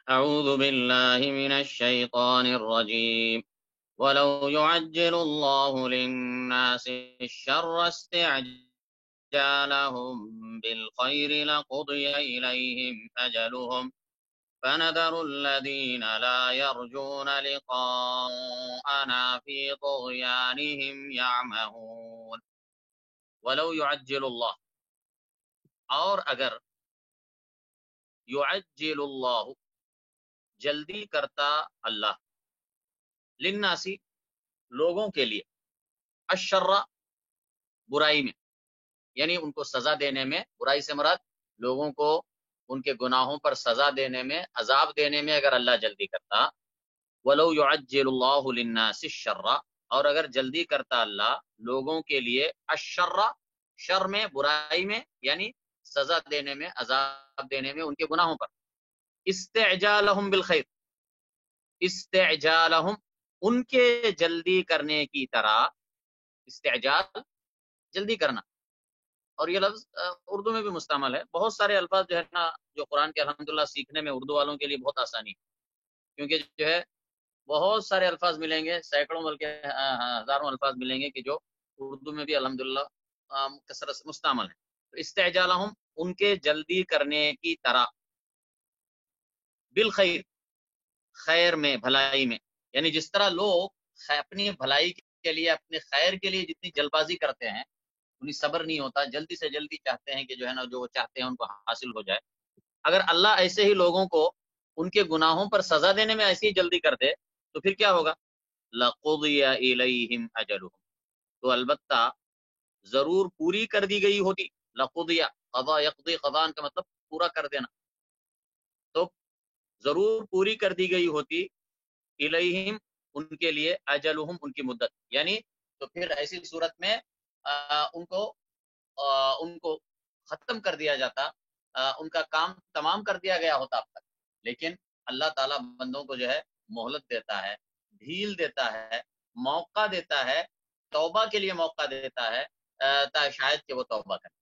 أعوذ بالله من الشيطان الرجيم ولو يعجل الله للناس الشر استعجالهم بالخير لقضي إليهم أجلهم فنذر الذين لا يرجون لقاءنا في طغيانهم يعمهون ولو يعجل الله، اور اگر يعجل اللہ جلدی کرتا اللہ للناسی لوگوں کے لیے الشر برائی میں، یعنی ان کو سزا دینے میں، برائی سے مراد لوگوں کو ان کے گناہوں پر سزا دینے میں، عذاب دینے میں اگر اللہ جلدی کرتا، ولو يعجل اللہ للناس الشر، اور اگر جلدی کرتا اللہ لوگوں کے لیے الشر، شر میں، برائی میں، یعنی سزا دینے میں، عذاب دینے میں ان کے گناہوں پر، استعجالہم بالخیر، استعجالہم ان کے جلدی کرنے کی طرح، استعجال جلدی کرنا، اور یہ لفظ اردو میں بھی مستعمل ہے، بہت سارے الفاظ جو ہے نا جو قرآن کے الحمدللہ سیکھنے میں اردو والوں کے لیے بہت آسانی ہے، کیونکہ جو ہے بہت سارے الفاظ ملیں گے، سینکڑوں بلکہ ہزاروں الفاظ ملیں گے کہ جو اردو میں بھی الحمدللہ کثرت سے مستعمل ہے۔ تو استعجالہم ان کے جلدی کرنے کی طرح، بالخیر خیر میں، بھلائی میں، یعنی جس طرح لوگ اپنی بھلائی کے لیے، اپنے خیر کے لیے جتنی جلد بازی کرتے ہیں، انہیں صبر نہیں ہوتا، جلدی سے جلدی چاہتے ہیں کہ جو ہے نا جو وہ چاہتے ہیں ان کو حاصل ہو جائے، اگر اللہ ایسے ہی لوگوں کو ان کے گناہوں پر سزا دینے میں ایسی ہی جلدی کر دے تو پھر کیا ہوگا؟ لَقُضِيَ إِلَيْهِمْ أَجَلُهُمْ، تو البتہ ضرور پوری کر دی گئی ہوتی، لَقُضِيَ قضا یقضی، قضان کا مطلب پورا کر دینا، تو ضرور پوری کر دی گئی ہوتی الیہم ان کے لیے اجلہم ان کی مدت، یعنی تو پھر ایسی صورت میں ان کو ختم کر دیا جاتا، ان کا کام تمام کر دیا گیا ہوتا اب تک، لیکن اللہ تعالیٰ بندوں کو جو ہے مہلت دیتا ہے، ڈھیل دیتا ہے، موقع دیتا ہے، توبہ کے لیے موقع دیتا ہے، تاکہ شاید کہ وہ توبہ کرے۔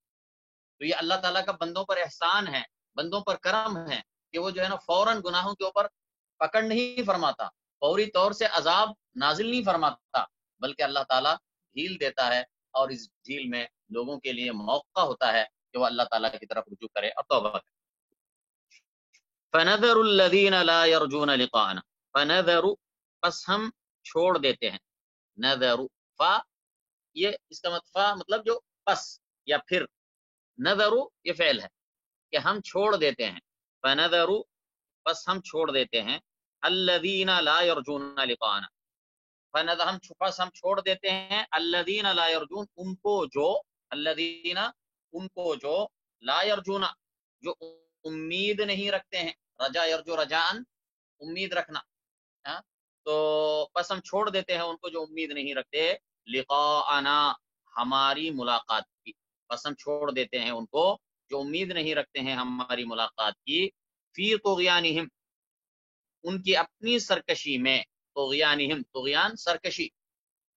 تو یہ اللہ تعالیٰ کا بندوں پر احسان ہے، بندوں پر کرم ہے کہ وہ جو ہے نا فوراً گناہوں کے اوپر پکڑ نہیں فرماتا، فوری طور سے عذاب نازل نہیں فرماتا، بلکہ اللہ تعالیٰ ڈھیل دیتا ہے، اور اس ڈھیل میں لوگوں کے لیے موقع ہوتا ہے کہ وہ اللہ تعالیٰ کی طرف رجوع کرے اور توبہ کرے۔ فَنَذَرُ الَّذِينَ لَا يَرْجُونَ لِقَاءَنَا، فَنَذَرُ پس ہم چھوڑ دیتے ہیں، نذر فا، یہ اس کا فا مطلب جو پس یا پھر، نذر یہ فعل ہے کہ ہم چھوڑ دیتے ہیں، فَنَذَرُ پس ہم چھوڑ دیتے ہیں، الَّذِينَ لَا يَرْجُونَ لِقَاءَنَا، پس ہم چھوڑ دیتے ہیں الَّذِينَ لَا يَرْجُونَ ان کو جو، الَّذِينَ ان کو جو، لا يرجون جو امید نہیں رکھتے ہیں، رجا یرجو رجان امید رکھنا، تو پس ہم چھوڑ دیتے ہیں ان کو جو امید نہیں رکھتے، لقاءنا ہماری ملاقات کی، پس ہم چھوڑ دیتے ہیں ان کو جو امید نہیں رکھتے ہیں ہماری ملاقات کی، فی طغیانہم ان کی اپنی سرکشی میں، طغیانہم طغیان سرکشی،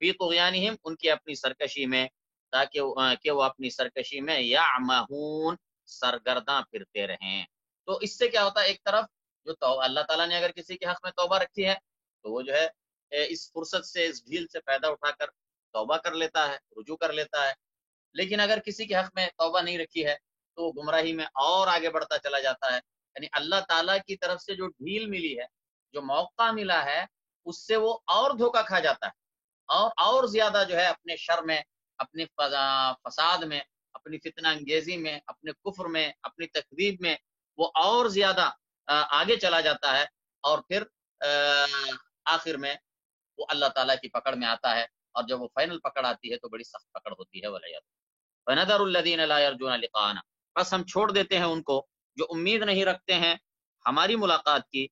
فی طغیانہم ان کی اپنی سرکشی میں، تاکہ کہ وہ اپنی سرکشی میں یعمہون سرگرداں پھرتے رہیں۔ تو اس سے کیا ہوتا ہے، ایک طرف جو اللہ تعالیٰ نے اگر کسی کے حق میں توبہ رکھی ہے تو وہ جو ہے اس فرصت سے، اس ڈھیل سے فائدہ اٹھا کر توبہ کر لیتا ہے، رجوع کر لیتا ہے، لیکن اگر کسی کے حق میں توبہ نہیں رکھی ہے تو وہ گمراہی میں اور آگے بڑھتا چلا جاتا ہے، یعنی اللہ تعالیٰ کی طرف سے جو ڈھیل ملی ہے، جو موقع ملا ہے، اس سے وہ اور دھوکہ کھا جاتا ہے، اور زیادہ جو ہے اپنے شر میں، اپنے فساد میں، اپنی فتنہ انگیزی میں، اپنے کفر میں، اپنی تکذیب میں وہ اور زیادہ آگے چلا جاتا ہے، اور پھر آخر میں وہ اللہ تعالیٰ کی پکڑ میں آتا ہے، اور جب وہ فائنل پکڑ آتی ہے تو بڑی سخت پکڑ ہوتی ہے، ولیہ فَنَذَرُ الَّذِينَ لَا يَرْجُونَ لِقَاءَنَا، بس ہم چھوڑ دیتے ہیں ان کو جو امید نہیں رکھتے ہیں ہماری ملاقات کی،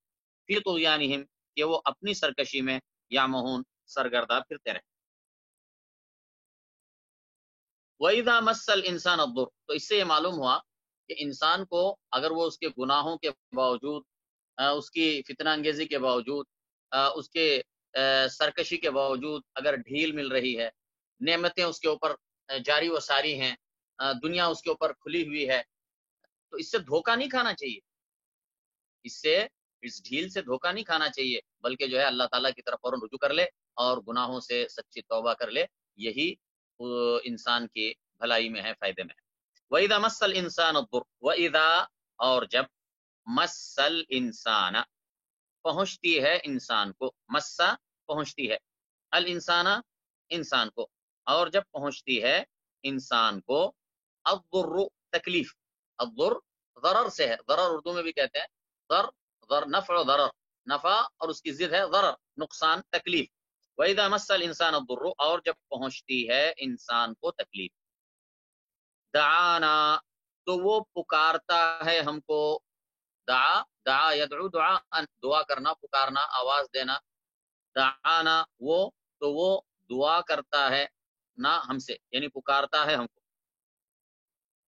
فی طغیانہم کہ وہ اپنی سرکشی میں، یعمہون سرگرداں پھرتے رہیں۔ وَإِذَا مَسَّ الْإِنسَانَ الضُّرُّ، تو اس سے یہ معلوم ہوا کہ انسان کو اگر وہ اس کے گناہوں کے باوجود، اس کی فتنہ انگیزی کے باوجود، اس کے سرکشی کے باوجود اگر ڈھیل مل رہی ہے، نعمتیں اس کے اوپر جاری و ساری ہیں، دنیا اس کے اوپر کھلی ہوئی ہے، تو اس سے دھوکہ نہیں کھانا چاہیے، اس سے اس ڈھیل سے دھوکہ نہیں کھانا چاہیے، بلکہ جو ہے اللہ تعالیٰ کی طرف فوراً رجوع کر لے اور گناہوں سے سچی توبہ کر لے، یہی انسان کی بھلائی میں ہے، فائدے میں ہے۔ وَإِذَا مَسَّ الْإِنسَانَ الضُّرُّ، وَإِذَا اور جب، مَسَّ الْإِنسَانَ پہنچتی ہے انسان کو، مسا پہنچتی ہے، الانسان انسان کو، اور جب پہنچتی ہے انسان کو، الضر تکلیف، الضر ضرر سے ہے، ضرر اردو میں بھی کہتے ہیں، ضر نفع و ضرر، نفع اور اس کی ضد ہے ضرر، نقصان، تکلیف۔ وَإِذَا مَسَّ الْإِنسَانَ الضُّرُّ اور جب پہنچتی ہے انسان کو تکلیف، دعانا تو وہ پکارتا ہے ہم کو، دعا یدعو دعا، دعا کرنا، پکارنا، آواز دینا، دعانا وہ دعا کرتا ہے نا ہم سے، یعنی پکارتا ہے ہم کو،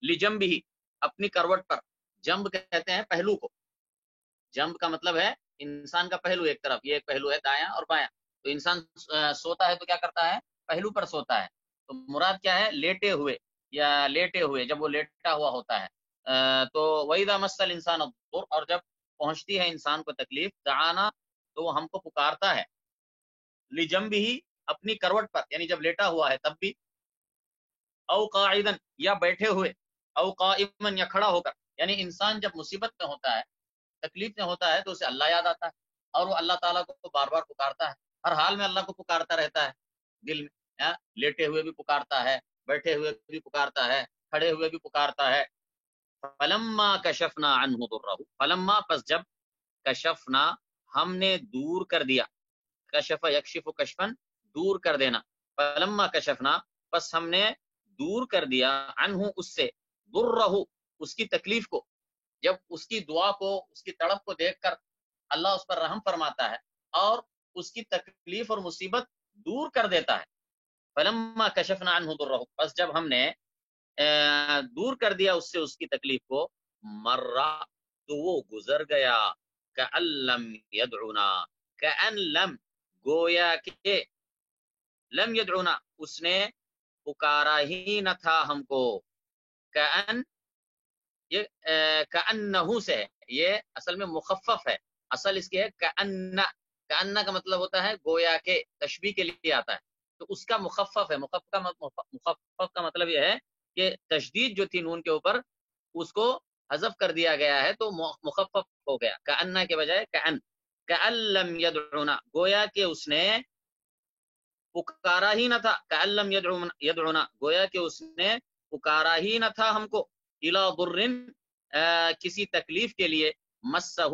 لجنبہ اپنی کروٹ پر، جنب کہتے ہیں پہلو کو، جنب کا مطلب ہے انسان کا پہلو، ایک طرف، یہ ایک پہلو ہے دایاں اور بایاں، تو انسان سوتا ہے تو کیا کرتا ہے، پہلو پر سوتا ہے، تو مراد کیا ہے، لیٹے ہوئے، یا لیٹے ہوئے، جب وہ لیٹا ہوا ہوتا ہے، تو وَإِذَا مَسَّ الْإِنسَانَ الضُّرُّ اور جب پہنچتی ہے انسان کو تکلیف، دعانا تو وہ ہم کو پکارتا ہے، لجنبہ اپنی کروٹ پر، یعنی جب لیٹا ہوا ہے تب بھی، او قاعدا یا بیٹھے ہوئے، او قائما یا کھڑا ہو کر، یعنی انسان جب مصیبت میں ہوتا ہے، تکلیف میں ہوتا ہے، تو اسے اللہ یاد آتا ہے، اور وہ اللہ تعالیٰ کو بار بار پکارتا ہے، ہر حال میں اللہ کو پکارتا رہتا ہے دل میں، لیٹے ہوئے بھی پکارتا ہے، بیٹھے ہوئے بھی پکارتا ہے، کھڑے ہوئے بھی پکارتا ہے۔ فلما کشفنا عنہ ضرہ، فلما پس جب، کشفنا ہم نے دور کر دیا، کشف یکشف کشفن دور کر دینا، فلما کشفنا پس ہم نے دور کر دیا، عنہ اس سے، ضرہ اس کی تکلیف کو، جب اس کی دعا کو، اس کی تڑپ کو دیکھ کر اللہ اس پر رحم فرماتا ہے اور اس کی تکلیف اور مصیبت دور کر دیتا ہے، فلما کشفنا عنہ ضرہ پس جب ہم نے دور کر دیا اس سے اس کی تکلیف کو، مرہ تو وہ گزر گیا، کأن لم یدعونا، کأن لم گویا کہ، لم یدعونا اس نے پکارا ہی نہ تھا ہم کو، کأن یہ کأنہ سے ہے، یہ اصل میں مخفف ہے، اصل اس کی ہے کأن، کأن کا مطلب ہوتا ہے گویا کہ، تشبیہ کے لیے آتا ہے، تو اس کا مخفف ہے، مخفف کا مطلب یہ ہے کہ تشدید جو تھی نون کے اوپر اس کو حذف کر دیا گیا ہے، تو مخفف ہو گیا، کأن کے بجائے کأن، کأن لم یدعونا گویا کہ اس نے پکارا ہی نہ تھا، کأن لم یدعونا گویا کہ اس نے پکارا ہی نہ تھا ہم کو، الی ضر کسی تکلیف کے لیے، مسہ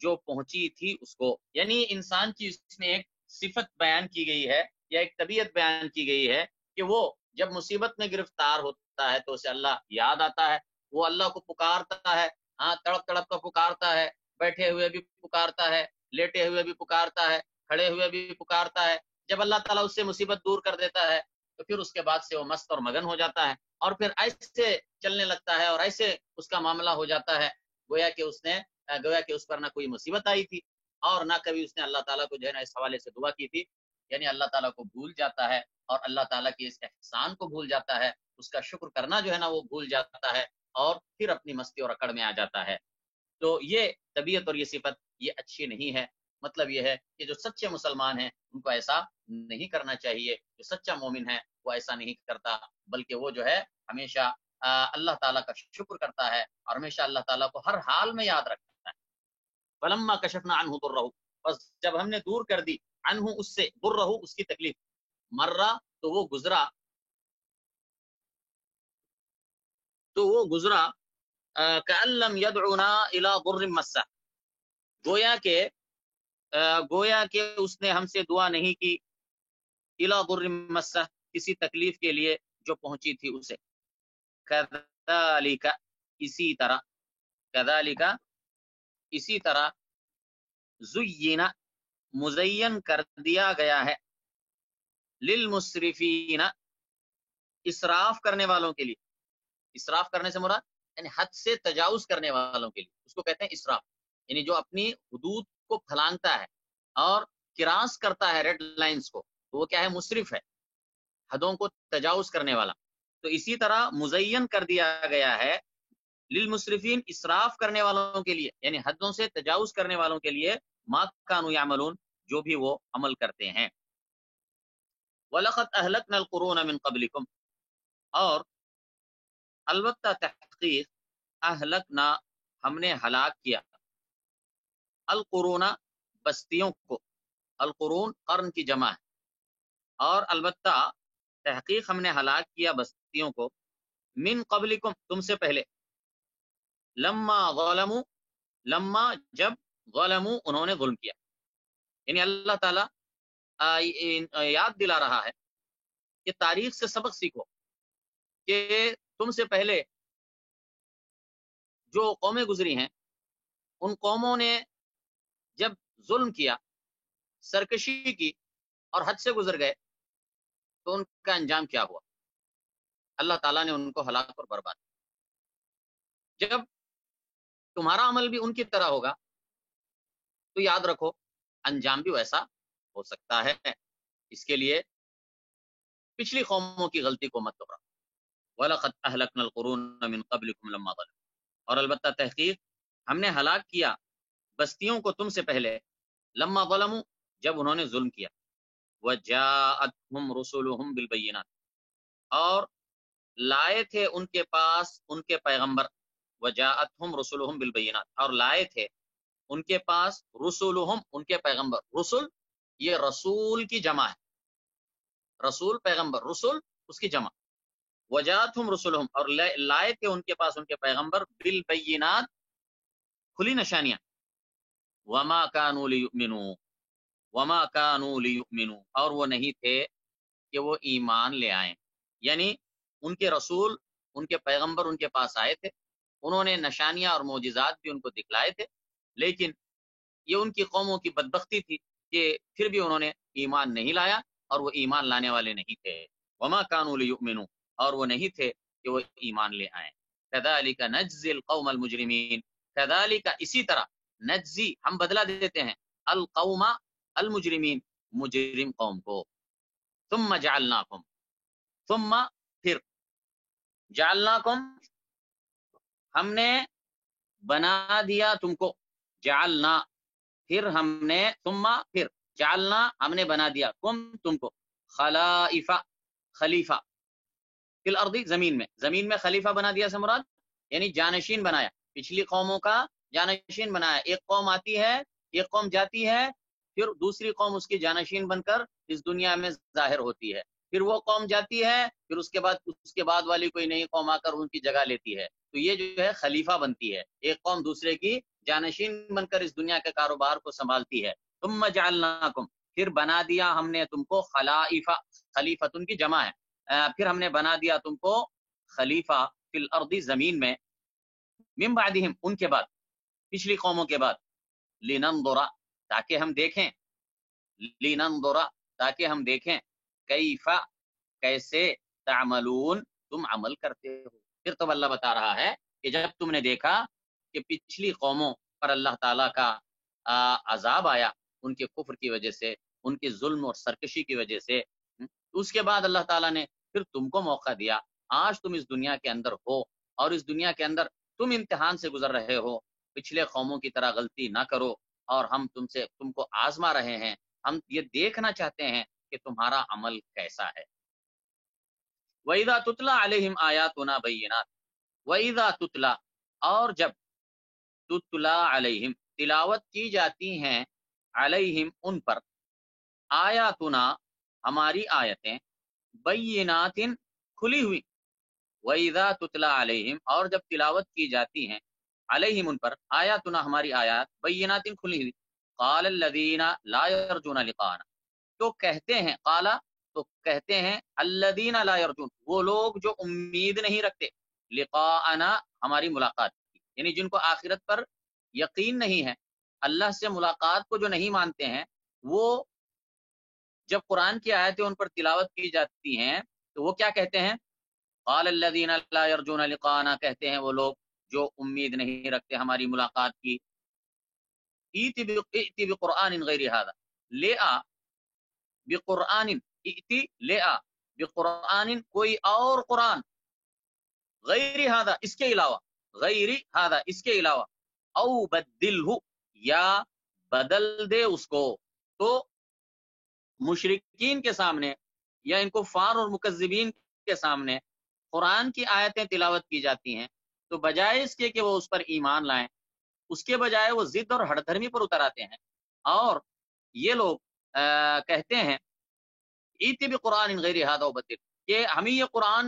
جو پہنچی تھی اس کو، یعنی انسان کی اس میں ایک صفت بیان کی گئی ہے، یا ایک طبیعت بیان کی گئی ہے کہ وہ جب مصیبت میں گرفتار ہوتا ہے تو اسے اللہ یاد آتا ہے، وہ اللہ کو پکارتا ہے، ہاں تڑپ تڑپ کا پکارتا ہے، بیٹھے ہوئے بھی پکارتا ہے، لیٹے ہوئے بھی پکارتا ہے، کھڑے ہوئے بھی پکارتا ہے، جب اللہ تعالیٰ اس سے مصیبت دور کر دیتا ہے تو پھر اس کے بعد سے وہ مست اور مگن ہو جاتا ہے، اور پھر ایسے چلنے لگتا ہے، اور ایسے اس کا معاملہ ہو جاتا ہے گویا کہ اس پر نہ کوئی مصیبت آئی تھی، اور نہ کبھی اس نے اللہ تعالیٰ کو جو ہے نا اس حوالے سے دعا کی تھی، یعنی اللہ تعالیٰ کو بھول جاتا ہے، اور اللہ تعالیٰ کے اس احسان کو بھول جاتا ہے، اس کا شکر کرنا جو ہے نا وہ بھول جاتا ہے، اور پھر اپنی مستی اور اکڑ میں آ جاتا ہے۔ تو یہ طبیعت اور یہ صفت یہ اچھی نہیں ہے، مطلب یہ ہے کہ جو سچے مسلمان ہیں ان کو ایسا نہیں کرنا چاہیے، جو سچا مومن ہے وہ ایسا نہیں کرتا، بلکہ وہ جو ہے ہمیشہ اللہ تعالیٰ کا شکر کرتا ہے، اور ہمیشہ اللہ تعالیٰ کو ہر حال میں یاد رکھتا ہے۔ فلما کشفنا عنہ ضرہ بس جب ہم نے دور کر دی، عنہ اس سے، ضرہ اس کی تکلیف، مرہ تو وہ گزرا، کأن لم یدعونا الی ضر مسہ گویا کہ اس نے ہم سے دعا نہیں کی، الی ضر مسہ کسی تکلیف کے لیے جو پہنچی تھی اسے، کذالک اسی طرح، کذالک اسی طرح، زین مزین کر دیا گیا ہے، للمسرفین اسراف کرنے والوں کے لیے، اسراف کرنے سے مراد یعنی حد سے تجاوز کرنے والوں کے لیے، اس کو کہتے ہیں اسراف، یعنی جو اپنی حدود کو پھلانگتا ہے اور کراس کرتا ہے ریڈ لائنز کو، تو وہ کیا ہے، مسرف ہے، حدوں کو تجاوز کرنے والا۔ تو اسی طرح مزین کر دیا گیا ہے للمسرفین اسراف کرنے والوں کے لیے، یعنی حدوں سے تجاوز کرنے والوں کے لیے، ما کانوا یعملون جو بھی وہ عمل کرتے ہیں۔ وَلَقَدْ أَهْلَكْنَا الْقُرُونَ مِنْ قَبْلِكُمْ، اور البتہ تحقیق، اہلکنا ہم نے ہلاک کیا، القرون بستیوں کو، القرون قرن کی جمع ہے، اور البتہ تحقیق ہم نے ہلاک کیا بستیوں کو، من قبلکم تم سے پہلے، لما ظلموا، لما جب، ظلموا انہوں نے ظلم کیا، یعنی اللہ تعالیٰ یاد دلا رہا ہے کہ تاریخ سے سبق سیکھو کہ تم سے پہلے جو قومیں گزری ہیں ان قوموں نے جب ظلم کیا، سرکشی کی اور حد سے گزر گئے تو ان کا انجام کیا ہوا؟ اللہ تعالیٰ نے ان کو ہلاک اور برباد کیا۔ جب تمہارا عمل بھی ان کی طرح ہوگا تو یاد رکھو انجام بھی ویسا ہو سکتا ہے، اس کے لیے پچھلی قوموں کی غلطی کو مت دہراؤ۔ وَلَقَدْ أَهْلَكْنَا الْقُرُونَ مِنْ قَبْلِكُمْ لَمَّا ظَلَمُوا، اور البتہ تحقیق ہم نے ہلاک کیا بستیوں کو تم سے پہلے، لما ظلموا جب انہوں نے ظلم کیا، وَجَاءَتْهُمْ رُسُلُهُمْ بِالْبَيِّنَاتِ اور لائے تھے ان کے پاس ان کے پیغمبر، وَجَاءَتْهُمْ رُسُلُهُمْ بِالْبَيِّنَاتِ اور لائے تھے ان کے پاس رسولہم ان کے پیغمبر، رسول یہ رسول کی جمع ہے، رسول پیغمبر، رسول اس کی جمع، وجاءتہم رسولہم اور لائے تھے ان کے پاس ان کے پیغمبر، بالبینات کھلی نشانیاں، وما کانوا لیؤمنوا، وما کانوا لیؤمنوا اور وہ نہیں تھے کہ وہ ایمان لے آئیں، یعنی ان کے رسول ان کے پیغمبر ان کے پاس آئے تھے، انہوں نے نشانیاں اور معجزات بھی ان کو دکھلائے تھے، لیکن یہ ان کی قوموں کی بدبختی تھی کہ پھر بھی انہوں نے ایمان نہیں لایا اور وہ ایمان لانے والے نہیں تھے، وما کانوا لیؤمنوا اور وہ نہیں تھے کہ وہ ایمان لے آئیں۔ کذالک نجزی القوم المجرمین، کذالک اسی طرح، نجزی ہم بدلہ دیتے ہیں، القوم المجرمین مجرم قوم کو، ثم جعلناکم ثم پھر، جعلناکم ہم نے بنا دیا تم کو، جعلنا پھر ہم نے، ثم پھر، جعلنا ہم نے بنا دیا تم کو، خلائف خلیفہ، فی الارض زمین میں خلیفہ بنا دیا سے مراد یعنی جانشین بنایا، پچھلی قوموں کا جانشین بنایا، ایک قوم آتی ہے ایک قوم جاتی ہے پھر دوسری قوم اس کی جانشین بن کر اس دنیا میں ظاہر ہوتی ہے، پھر وہ قوم جاتی ہے پھر اس کے بعد والی کوئی نئی قوم آ کر ان کی جگہ لیتی ہے، تو یہ جو ہے خلیفہ بنتی ہے، ایک قوم دوسرے کی جانشین بن کر اس دنیا کے کاروبار کو سنبھالتی ہے۔ ثم جعلناکم پھر بنا دیا ہم نے تم کو، خلائف خلیفتن کی جمع ہے، پھر ہم نے بنا دیا تم کو خلیفہ فی الارض زمین میں، من بعدہم ان کے بعد، پچھلی قوموں کے بعد، لننظر تاکہ ہم دیکھیں، لننظر تاکہ ہم دیکھیں، کیف کیسے، تعملون تم عمل کرتے ہو۔ پھر تو اللہ بتا رہا ہے کہ جب تم نے دیکھا کہ پچھلی قوموں پر اللہ تعالیٰ کا عذاب آیا ان کے کفر کی وجہ سے، ان کے ظلم اور سرکشی کی وجہ سے، اس کے بعد اللہ تعالیٰ نے پھر تم کو موقع دیا، آج تم اس دنیا کے اندر ہو اور اس دنیا کے اندر تم امتحان سے گزر رہے ہو، پچھلے قوموں کی طرح غلطی نہ کرو، اور ہم تم کو آزما رہے ہیں، ہم یہ دیکھنا چاہتے ہیں کہ تمہارا عمل کیسا ہے۔ وَإِذَا تُتْلَى عَلَيْهِمْ آيَاتُنَا بَيِّنَاتٍ، وَإِذَا تُتْلَى اور جب، تُتْلَى عَلَيْهِمْ تلاوت کی جاتی ہیں، علیہم ان پر، آیاتنا ہماری آیتیں، بینات کھلی ہوئی، وَإِذَا تُتْلَى عَلَيْهِمْ اور جب تلاوت کی جاتی ہیں، علیہم ان پر، آیاتنا ہماری آیات، بینات کھلی ہوئی، قال الذین لا یرجون لقاءنا تو کہتے ہیں، قال تو کہتے ہیں، الذین لا یرجون وہ لوگ جو امید نہیں رکھتے، لقاءنا ہماری ملاقات کی، یعنی جن کو آخرت پر یقین نہیں ہے، اللہ سے ملاقات کو جو نہیں مانتے ہیں، وہ جب قرآن کی آیتیں ان پر تلاوت کی جاتی ہیں تو وہ کیا کہتے ہیں، قال الذین لا یرجون لقاءنا کہتے ہیں وہ لوگ جو امید نہیں رکھتے ہماری ملاقات کی، ائتی بقرآن غیر ھذا لے آ، بقرآن ائتی لے آ، بقرآن کوئی اور قرآن، غیر ھذا اس کے علاوہ، غیر ہذا اس کے علاوہ، او بدلہ یا بدل دے اس کو. تو مشرکین کے سامنے یا ان کفار اور مکذبین کے سامنے قرآن کی آیتیں تلاوت کی جاتی ہیں، تو بجائے اس کے کہ وہ اس پر ایمان لائیں، اس کے بجائے وہ ضد اور ہٹ دھرمی پر اتر آتے ہیں، اور یہ لوگ کہتے ہیں ایتی بھی قرآن غیر ہذا وبدل، کہ ہمیں یہ قرآن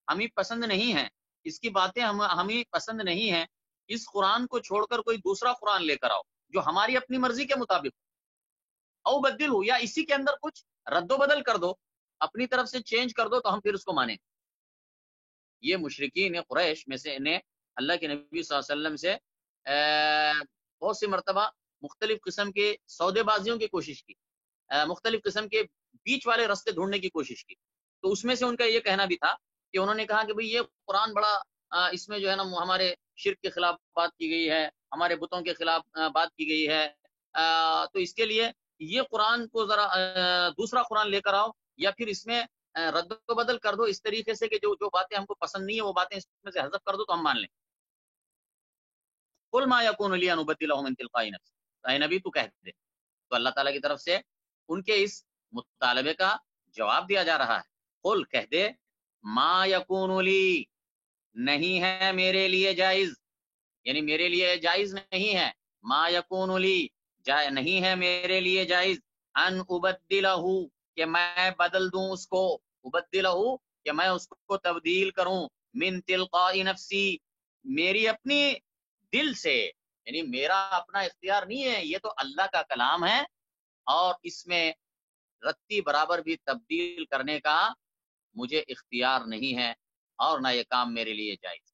ہمیں پسند نہیں ہے، اس کی باتیں ہمیں پسند نہیں ہیں، اس قرآن کو چھوڑ کر کوئی دوسرا قرآن لے کر آؤ جو ہماری اپنی مرضی کے مطابق، او بدل ہو یا اسی کے اندر کچھ رد و بدل کر دو، اپنی طرف سے چینج کر دو تو ہم پھر اس کو مانیں. یہ مشرکین قریش میں سے نے اللہ کے نبی صلی اللہ علیہ وسلم سے بہت سی مرتبہ مختلف قسم کے سودے بازیوں کی کوشش کی، مختلف قسم کے بیچ والے رستے ڈھونڈنے کی کوشش کی. تو اس میں سے ان کا یہ کہنا بھی تھا کہ انہوں نے کہا کہ بھئی یہ قرآن بڑا اس میں جو ہے نا ہمارے شرک کے خلاف بات کی گئی ہے، ہمارے بتوں کے خلاف بات کی گئی ہے، تو اس کے لیے یہ قرآن کو ذرا دوسرا قرآن لے کر آؤ، یا پھر اس میں رد و بدل کر دو اس طریقے سے کہ جو باتیں ہم کو پسند نہیں ہے وہ باتیں اس میں سے حذف کر دو تو ہم مان لیں. قل ما یکون لی ان ابدلہ من تلقاء نفسی، اے نبی تو کہہ دے. تو اللہ تعالیٰ کی طرف سے ان کے اس مطالبے کا جواب دیا جا رہا ہے. قل کہہ دے ما یکون لی، نہیں ہے میرے لیے جائز، یعنی میرے لیے جائز نہیں ہے، ما یکون لی نہیں ہے میرے لیے جائز، ان ابدلہ کہ میں بدل دوں اس کو، ابدلہ کہ میں اس کو تبدیل کروں، من تلقاء نفسی میری اپنی دل سے، یعنی میرا اپنا اختیار نہیں ہے، یہ تو اللہ کا کلام ہے، اور اس میں رتی برابر بھی تبدیل کرنے کا مجھے اختیار نہیں ہے، اور نہ یہ کام میرے لیے جائز.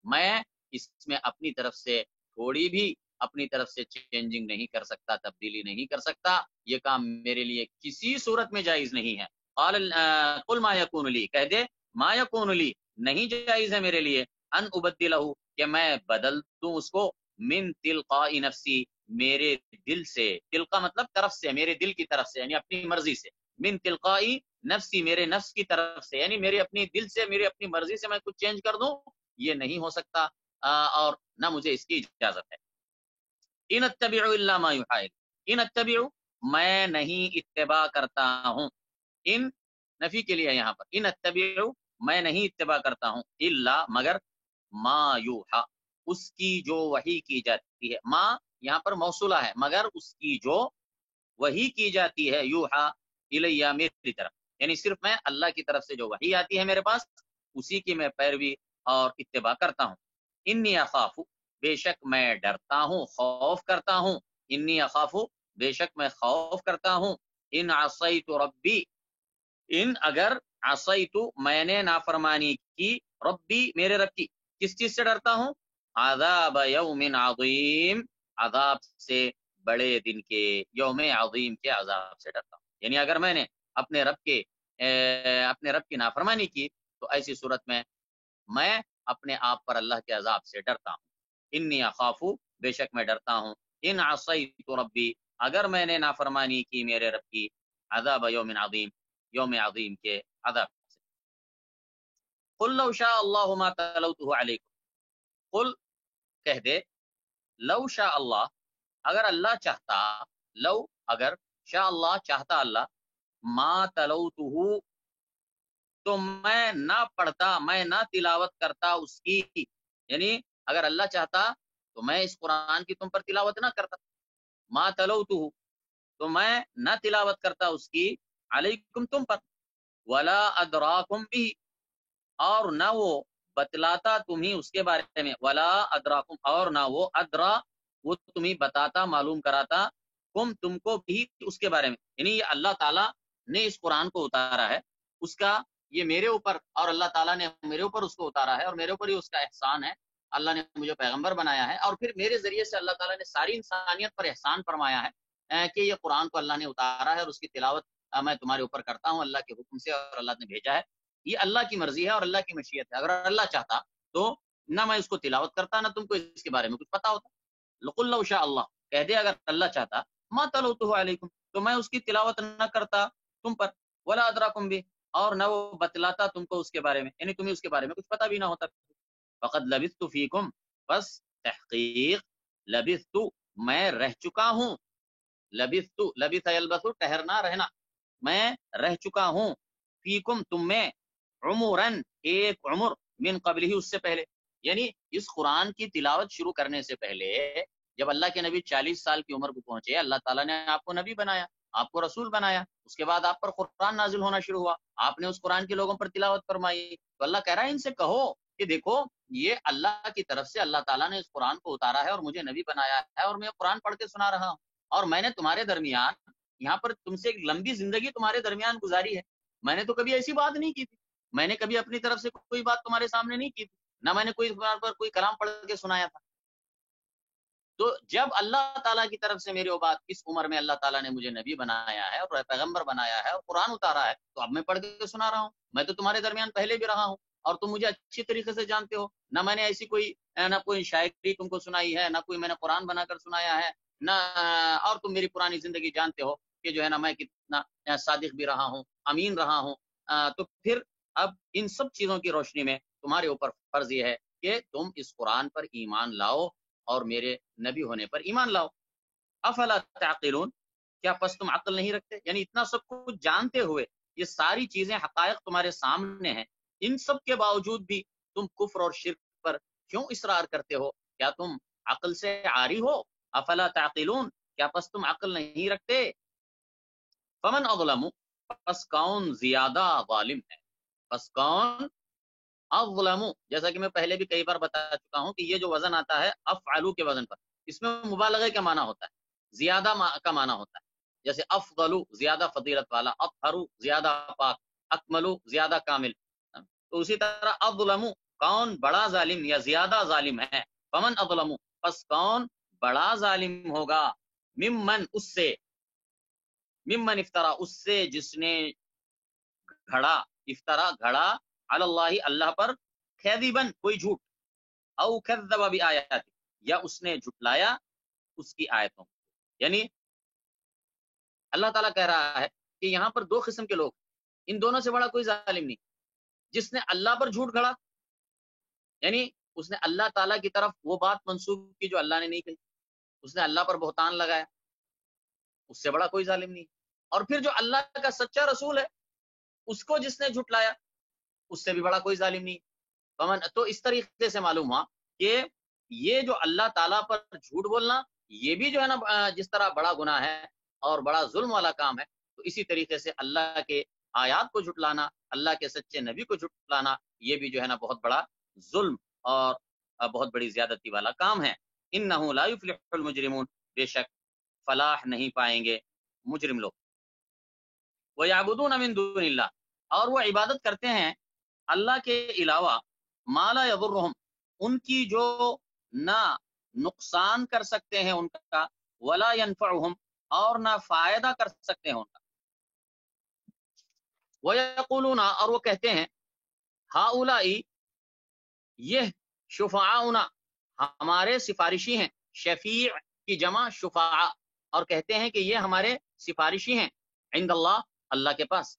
میں اس میں اپنی طرف سے تھوڑی بھی اپنی طرف سے چینجنگ نہیں کر سکتا، تبدیلی نہیں کر سکتا، یہ کام میرے لیے کسی صورت میں جائز نہیں ہے. قل ما یکون لی کہہ دے ما یکون لی نہیں جائز ہے میرے لیے، ان ابدلہ کہ میں بدل دوں اس کو، من تلقاء نفسی میرے دل سے، تلقا مطلب طرف سے، میرے دل کی طرف سے، یعنی اپنی مرضی سے، من تلقاء نفسی میرے نفس کی طرف سے، یعنی میرے اپنی دل سے، میری اپنی مرضی سے میں کچھ چینج کر دوں، یہ نہیں ہو سکتا، اور نہ مجھے اس کی اجازت ہے. ان اتبع الا ما یوحی، ان اتبع میں نہیں اتباع کرتا ہوں، ان نفی کے لیے یہاں پر، ان اتبع میں نہیں اتباع کرتا ہوں، الا مگر، ما یوحا اس کی جو وحی کی جاتی ہے، ما یہاں پر موصولہ ہے، مگر اس کی جو وحی کی جاتی ہے، یوحا الیہ میری طرف، یعنی صرف میں اللہ کی طرف سے جو وحی آتی ہے میرے پاس اسی کی میں پیروی اور اتباع کرتا ہوں. انی اخاف بے شک میں ڈرتا ہوں، خوف کرتا ہوں، انی اخاف بے شک میں خوف کرتا ہوں، ان عصیت ربی ان اگر عصیت میں نے نافرمانی کی، ربی میرے رب کی، کس چیز سے ڈرتا ہوں، عذاب یوم عظیم عذاب سے بڑے دن کے، یوم عظیم کے عذاب سے ڈرتا ہوں. یعنی اگر میں نے اپنے رب کی نافرمانی کی تو ایسی صورت میں میں اپنے آپ پر اللہ کے عذاب سے ڈرتا ہوں. انی اخاف بے شک میں ڈرتا ہوں، ان عصیت ربی اگر میں نے نافرمانی کی میرے رب کی، عذاب یوم عظیم یوم عظیم کے عذاب سے. قل لو شاء اللہ ما تلوته علیکم، قل کہہ دے لو شاء اللہ اگر اللہ چاہتا، لو اگر، شاء اللہ چاہتا اللہ، ما تلوته تو میں نہ پڑھتا، میں نہ تلاوت کرتا اس کی، یعنی اگر اللہ چاہتا تو میں اس قرآن کی تم پر تلاوت نہ کرتا، ما تلوته تو میں نہ تلاوت کرتا اس کی، علیکم تم پر، ولا ادراکم بھی اور نہ وہ بتلاتا تمہیں اس کے بارے میں، ولا ادراکم اور نہ وہ ادرا وہ تمہیں بتاتا معلوم کراتا، تم کو بھی اس کے بارے میں، یعنی یہ اللہ تعالیٰ نے اس قرآن کو اتارا ہے، اس کا یہ میرے اوپر، اور اللہ تعالیٰ نے میرے اوپر اس کو اتارا ہے، اور میرے اوپر ہی اس کا احسان ہے، اللہ نے مجھے پیغمبر بنایا ہے، اور پھر میرے ذریعے سے اللہ تعالیٰ نے ساری انسانیت پر احسان فرمایا ہے کہ یہ قرآن کو اللہ نے اتارا ہے، اور اس کی تلاوت میں تمہارے اوپر کرتا ہوں اللہ کے حکم سے، اور اللہ نے بھیجا ہے، یہ اللہ کی مرضی ہے اور اللہ کی مشیت ہے. اگر اللہ چاہتا تو نہ میں اس کو تلاوت کرتا، نہ تم کو اس کے بارے میں کچھ پتا ہوتا. لقل لو شاء اللہ کہہ دے اگر اللہ چاہتا، ما تلوته علیکم تو میں اس کی تلاوت نہ کرتا تم پر، ولا ادراکم بھی اور نہ وہ بتلاتا تم کو اس کے بارے میں، یعنی تمہیں اس کے بارے میں کچھ پتا بھی نہ ہوتا. فقد لبثت فیکم بس تحقیق لبثت میں رہ چکا ہوں، لبثت لبث یلبث ٹہرنا رہنا، میں رہ چکا ہوں، فیکم تم میں، عمرن ایک عمر، من قبل ہی اس سے پہلے، یعنی اس قرآن کی تلاوت شروع کرنے سے پہلے جب اللہ کے نبی 40 سال کی عمر کو پہنچے، اللہ تعالیٰ نے آپ کو نبی بنایا، آپ کو رسول بنایا، اس کے بعد آپ پر قرآن نازل ہونا شروع ہوا، آپ نے اس قرآن کے لوگوں پر تلاوت فرمائی، تو اللہ کہہ رہا ہے ان سے کہو کہ دیکھو یہ اللہ کی طرف سے اللہ تعالیٰ نے اس قرآن کو اتارا ہے اور مجھے نبی بنایا ہے اور میں قرآن پڑھ کے سنا رہا ہوں، اور میں نے تمہارے درمیان یہاں پر تم سے ایک لمبی زندگی تمہارے درمیان گزاری ہے، میں نے تو کبھی ایسی بات نہیں کی تھی، میں نے کبھی اپنی طرف سے کوئی بات تمہارے سامنے نہیں کی تھی، نہ میں نے کوئی پر کوئی کلام پڑھ کے سنایا تھا، تو جب اللہ تعالیٰ کی طرف سے میری وہ بات اس عمر میں اللہ تعالیٰ نے مجھے نبی بنایا ہے اور پیغمبر بنایا ہے اور قرآن اتارا ہے، تو اب میں پڑھ کے سنا رہا ہوں، میں تو تمہارے درمیان پہلے بھی رہا ہوں اور تم مجھے اچھی طریقے سے جانتے ہو، نہ میں نے ایسی کوئی نہ کوئی شاعری تم کو سنائی ہے، نہ کوئی میں نے قرآن بنا کر سنایا ہے، نہ اور تم میری پرانی زندگی جانتے ہو کہ جو ہے نا میں کتنا صادق بھی رہا ہوں، امین رہا ہوں، تو پھر اب ان سب چیزوں کی روشنی میں تمہارے اوپر فرض یہ ہے کہ تم اس قرآن پر ایمان لاؤ اور میرے نبی ہونے پر ایمان لاؤ، افلا تعقلون، کیا پس تم عقل نہیں رکھتے؟ یعنی اتنا سب کچھ جانتے ہوئے یہ ساری چیزیں حقائق تمہارے سامنے ہیں، ان سب کے باوجود بھی تم کفر اور شرک پر کیوں اصرار کرتے ہو؟ کیا تم عقل سے عاری ہو؟ افلا تعقلون، کیا پس تم عقل نہیں رکھتے؟ فمن اظلم، پس کون زیادہ ظالم ہے، پس کون اظلم، جیسا کہ میں پہلے بھی کئی بار بتا چکا ہوں کہ یہ جو وزن آتا ہے افعلو کے وزن پر، اس میں مبالغہ کا معنی ہوتا ہے، زیادہ کا معنی ہوتا ہے، جیسے افضلو زیادہ فضیلت والا، اطہرو زیادہ پاک، اکملو زیادہ کامل، تو اسی طرح اظلم کون بڑا ظالم یا زیادہ ظالم ہے، فمن اظلم پس کون بڑا ظالم ہوگا، ممن اس سے، ممن افطرا اس سے جس نے گھڑا، افطرا گھڑا، علی اللہ اللہ پر، کذبن کوئی جھوٹ، او کذب بآیات، یا اس نے جھٹلایا اس کی آیتوں کو، یعنی اللہ تعالیٰ کہہ رہا ہے کہ یہاں پر دو قسم کے لوگ، ان دونوں سے بڑا کوئی ظالم نہیں، جس نے اللہ پر جھوٹ گھڑا، یعنی اس نے اللہ تعالیٰ کی طرف وہ بات منسوب کی جو اللہ نے نہیں کہی، اس نے اللہ پر بہتان لگایا، اس سے بڑا کوئی ظالم نہیں، اور پھر جو اللہ کا سچا رسول ہے اس کو جس نے جھٹلایا اس سے بھی بڑا کوئی ظالم نہیں، تو اس طریقے سے معلوم ہوا کہ یہ جو اللہ تعالیٰ پر جھوٹ بولنا یہ بھی جو ہے نا جس طرح بڑا گناہ ہے اور بڑا ظلم والا کام ہے، تو اسی طریقے سے اللہ کے آیات کو جھٹلانا، اللہ کے سچے نبی کو جھٹلانا، یہ بھی جو ہے نا بہت بڑا ظلم اور بہت بڑی زیادتی والا کام ہے، انہ لا یفلح المجرمون، بے شک فلاح نہیں پائیں گے مجرم لوگ، وَيَعْبُدُونَ مِن دُونِ اللَّهِ، اور وہ عبادت کرتے ہیں اللہ کے علاوہ، ما لا يضرهم، ان کی جو نہ نقصان کر سکتے ہیں ان کا، ولا ينفعهم، اور نہ فائدہ کر سکتے ہیں ان کا، وَيَقُولُونَ، اور وہ کہتے ہیں، هؤلاء، یہ، شفعاؤنا، ہمارے سفارشی ہیں، شفیع کی جمع شفاعہ، اور کہتے ہیں کہ یہ ہمارے سفارشی ہیں، عند اللہ، اللہ کے پاس،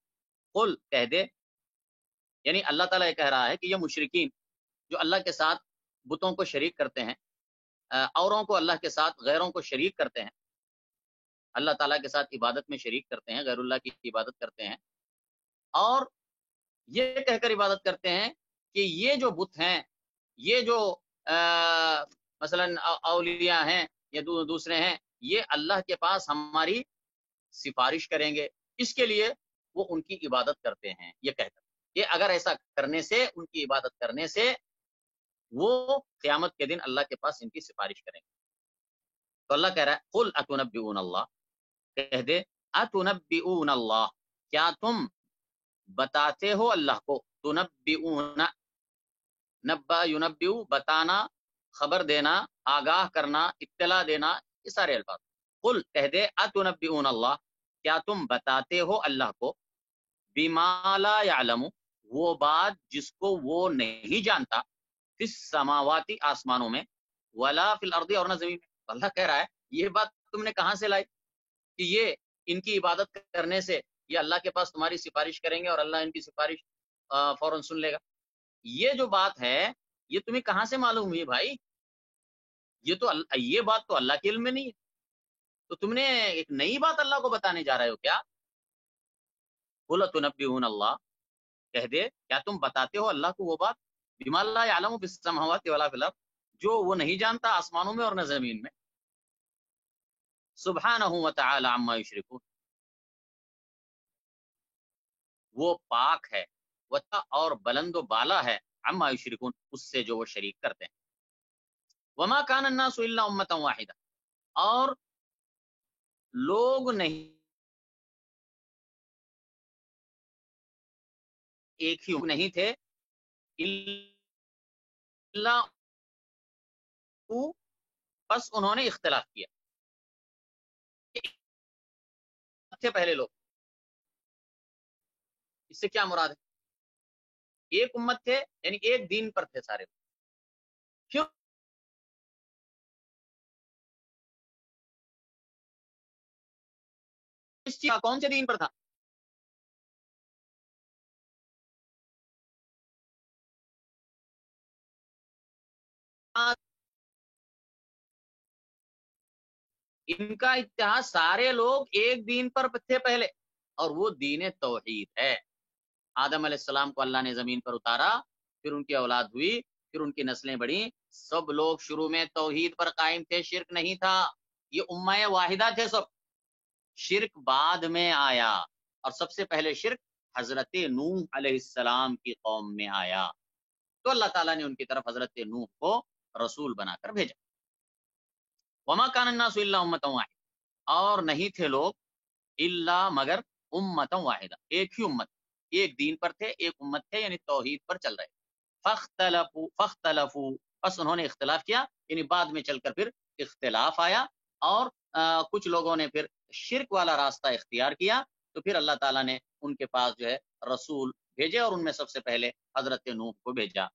قل کہہ دے، یعنی اللہ تعالیٰ یہ کہہ رہا ہے کہ یہ مشرکین جو اللہ کے ساتھ بتوں کو شریک کرتے ہیں، اوروں کو اللہ کے ساتھ غیروں کو شریک کرتے ہیں، اللہ تعالیٰ کے ساتھ عبادت میں شریک کرتے ہیں، غیر اللہ کی عبادت کرتے ہیں، اور یہ کہہ کر عبادت کرتے ہیں کہ یہ جو بت ہیں، یہ جو مثلا اولیاء ہیں یا دوسرے ہیں، یہ اللہ کے پاس ہماری سفارش کریں گے، اس کے لیے وہ ان کی عبادت کرتے ہیں، یہ کہہ کر کہ اگر ایسا کرنے سے، ان کی عبادت کرنے سے وہ قیامت کے دن اللہ کے پاس ان کی سفارش کریں گے، تو اللہ کہہ رہا ہے قل اتنبئون اللہ، کہہ دے اتنبئون اللہ، کیا تم بتاتے ہو اللہ کو، تنبئون، نبا ینبئو بتانا، خبر دینا، آگاہ کرنا، اطلاع دینا، یہ سارے الفاظ، قل کہہ دے اتنبئون اللہ، کیا تم بتاتے ہو اللہ کو، بما لا یعلم، وہ بات جس کو وہ نہیں جانتا، فی السماواتی، آسمانوں میں، ولا فی الارض، اور نہ زمین میں، اللہ کہہ رہا ہے یہ بات تم نے کہاں سے لائی کہ یہ ان کی عبادت کرنے سے یہ اللہ کے پاس تمہاری سفارش کریں گے اور اللہ ان کی سفارش فوراً سن لے گا، یہ جو بات ہے یہ تمہیں کہاں سے معلوم ہوئی بھائی، یہ بات تو اللہ کے علم میں نہیں ہے، تو تم نے ایک نئی بات اللہ کو بتانے جا رہے ہو کیا؟ قل تنبئون اللہ، کہہ دے کیا تم بتاتے ہو اللہ کو وہ بات بما لا یعلم فی السماوات ولا فی الارض، جو وہ نہیں جانتا آسمانوں میں اور نہ زمین میں. سبحانہ و تعالی عما یشرکون، وہ پاک ہے، اور بلند و بالا ہے، عما یشرکون، اس سے جو وہ شریک کرتے ہیں. وما کان الناس الا امۃ واحدہ، اور لوگ ایک ہی نہیں تھے، الا بس انہوں نے اختلاف کیا. تھے پہلے لوگ، اس سے کیا مراد ہے؟ ایک امت تھے یعنی ایک دین پر تھے سارے. کیوں؟ اس چیز کون سے دین پر تھا؟ ان کا اتحاد، سارے لوگ ایک دین پر تھے پہلے، اور وہ دین توحید ہے. آدم علیہ السلام کو اللہ نے زمین پر اتارا، پھر ان کی اولاد ہوئی، پھر ان کی نسلیں بڑھیں، سب لوگ شروع میں توحید پر قائم تھے، شرک نہیں تھا. یہ امہ واحدہ تھے سب. شرک بعد میں آیا، اور سب سے پہلے شرک حضرت نوح علیہ السلام کی قوم میں آیا، تو اللہ تعالیٰ نے ان کی طرف حضرت نوح کو رسول بنا کر بھیجا. وما کان الناس الا امۃ واحدہ، اور نہیں تھے لوگ الا مگر امۃ واحدہ، ایک ہی امت، ایک دین پر تھے، ایک امت تھے، یعنی توحید پر چل رہے. فاختلفوا، بس انہوں نے اختلاف کیا، یعنی بعد میں چل کر پھر اختلاف آیا، اور کچھ لوگوں نے پھر شرک والا راستہ اختیار کیا، تو پھر اللہ تعالیٰ نے ان کے پاس جو ہے رسول بھیجے، اور ان میں سب سے پہلے حضرت نوح کو بھیجا.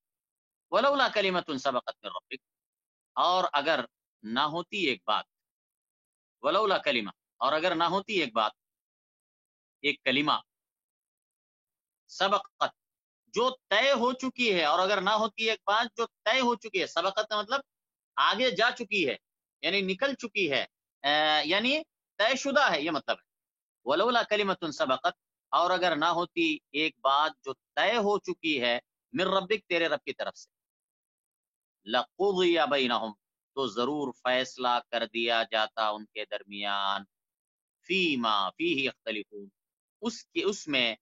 ولولا کلمۃ سبقت من ربک، اور اگر نہ ہوتی ایک بات، ولولا کلمہ، اور اگر نہ ہوتی ایک بات، ایک کلمہ، سبقت، جو طے ہو چکی ہے، اور اگر نہ ہوتی ایک بات جو طے ہو چکی ہے، سبقت کا مطلب آگے جا چکی ہے، یعنی نکل چکی ہے، یعنی طے شدہ ہے، یہ مطلب ہے. ولولا کلمۃ سبقت، اور اگر نہ ہوتی ایک بات جو طے ہو چکی ہے، من ربک، تیرے رب کی طرف سے، لقضی بینہم، تو ضرور فیصلہ کر دیا جاتا ان کے درمیان، فیما فیہ یختلفون، اس میں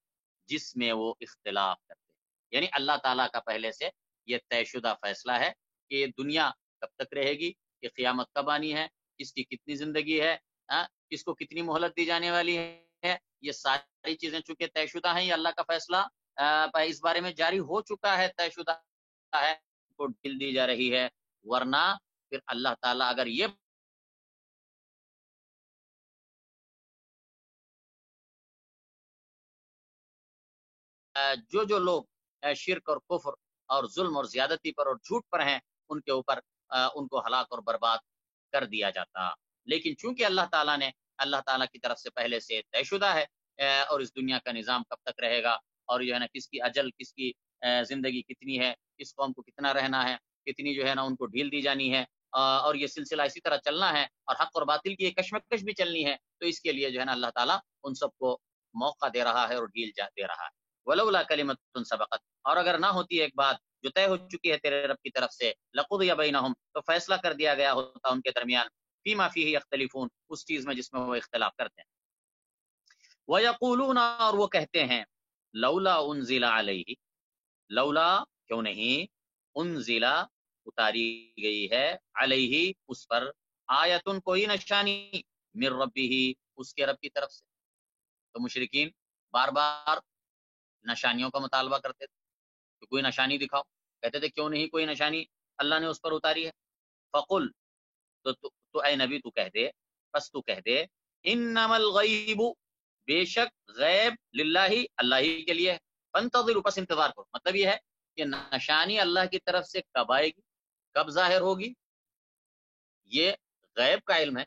جس میں وہ اختلاف کرتے ہیں. یعنی اللہ تعالیٰ کا پہلے سے یہ طے شدہ فیصلہ ہے کہ یہ دنیا کب تک رہے گی، یہ قیامت کب آنی ہے، کس کی کتنی زندگی ہے، کس کو کتنی مہلت دی جانے والی ہے، یہ ساری چیزیں چونکہ طے شدہ ہیں، یہ اللہ کا فیصلہ اس بارے میں جاری ہو چکا ہے، طے شدہ ہے، کو ڈھیل دی جا رہی ہے. ورنہ پھر اللہ تعالیٰ اگر یہ جو لوگ شرک اور کفر اور ظلم اور زیادتی پر اور جھوٹ پر ہیں، ان کے اوپر ان کو ہلاک اور برباد کر دیا جاتا. لیکن چونکہ اللہ تعالیٰ کی طرف سے پہلے سے طے شدہ ہے، اور اس دنیا کا نظام کب تک رہے گا، اور جو ہے نا کس کی اجل، کس کی زندگی کتنی ہے، کس قوم کو کتنا رہنا ہے، کتنی جو ہے نا ان کو ڈھیل دی جانی ہے، اور یہ سلسلہ اسی طرح چلنا ہے، اور حق اور باطل کی ایک کشمکش بھی چلنی ہے. تو اس کے لیے جو ہے نا اللہ تعالیٰ ان سب کو موقع دے رہا ہے اور ڈھیل دے رہا ہے. ولولا کلمۃ سبقت، اور اگر نہ ہوتی ایک بات جو طے ہو چکی ہے تیرے رب کی طرف سے، لقضی بینہم، تو فیصلہ کر دیا گیا ہوتا ان کے درمیان، فیما فیہ یختلفون، اس چیز میں جس میں وہ اختلاف کرتے ہیں. وَيَقُولُونَ، اور وہ کہتے ہیں، لولا انزل علیہ، لولا کیوں نہیں، انزل اتاری گئی ہے، علیہ اس پر، آیتن کوئی نشانی، من ربہ اس کے رب کی طرف سے. تو مشرکین بار بار نشانیوں کا مطالبہ کرتے تھے کہ کوئی نشانی دکھاؤ، کہتے تھے کیوں نہیں کوئی نشانی اللہ نے اس پر اتاری ہے. فقل، تو اے نبی تو کہہ دے، پس تو کہہ دے، انما الغیب، بے شک غیب، للہ، اللہ ہی کے لیے ہے، فانتظروا، پس انتظار کرو. مطلب یہ ہے کہ نشانی اللہ کی طرف سے کب آئے گی، کب ظاہر ہوگی، یہ غیب کا علم ہے،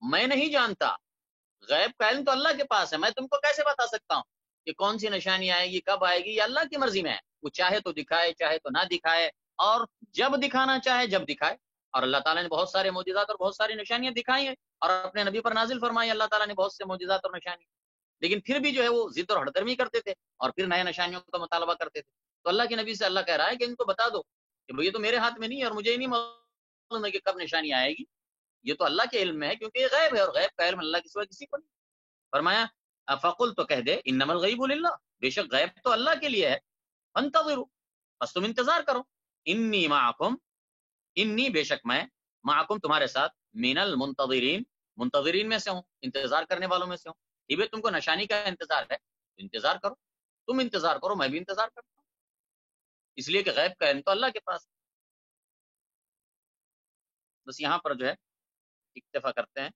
میں نہیں جانتا. غیب کا علم تو اللہ کے پاس ہے، میں تم کو کیسے بتا سکتا ہوں کہ کون سی نشانی آئے گی، کب آئے گی، یہ اللہ کی مرضی میں ہے. وہ چاہے تو دکھائے، چاہے تو نہ دکھائے، اور جب دکھانا چاہے جب دکھائے. اور اللہ تعالیٰ نے بہت سارے معجزات اور بہت ساری نشانیاں دکھائی ہیں اور اپنے نبی پر نازل فرمائی اللہ تعالیٰ نے بہت سے معجزات اور نشانیاں، لیکن پھر بھی جو ہے وہ ضد اور ہٹ درمی کرتے تھے اور پھر نئے نشانیوں کا مطالبہ کرتے تھے. تو اللہ کے نبی سے اللہ کہہ رہا ہے کہ ان کو بتا دو کہ بھئی یہ تو میرے ہاتھ میں نہیں ہے اور مجھے ہی نہیں معلوم ہے کہ کب نشانی آئے گی، یہ تو اللہ کے علم میں ہے کیونکہ یہ غیب ہے اور غیب کا علم اللہ کے سوا کسی کو نہیں. فرمایا فقل تو کہہ دے انما الغیب للہ، بے شک غیب تو اللہ کے لیے ہے، فانتظروا بس تم انتظار کرو، انی معکم، انی بے شک میں، معکم تمہارے ساتھ، من المنتظرین، منتظرین میں سے ہوں، انتظار کرنے والوں میں سے ہوں. یہ تم کو نشانی کا انتظار ہے، انتظار کرو، تم انتظار کرو میں بھی انتظار کرتا ہوں، اس لیے کہ غیب کا علم تو اللہ کے پاس. بس یہاں پر جو ہے اکتفا کرتے ہیں.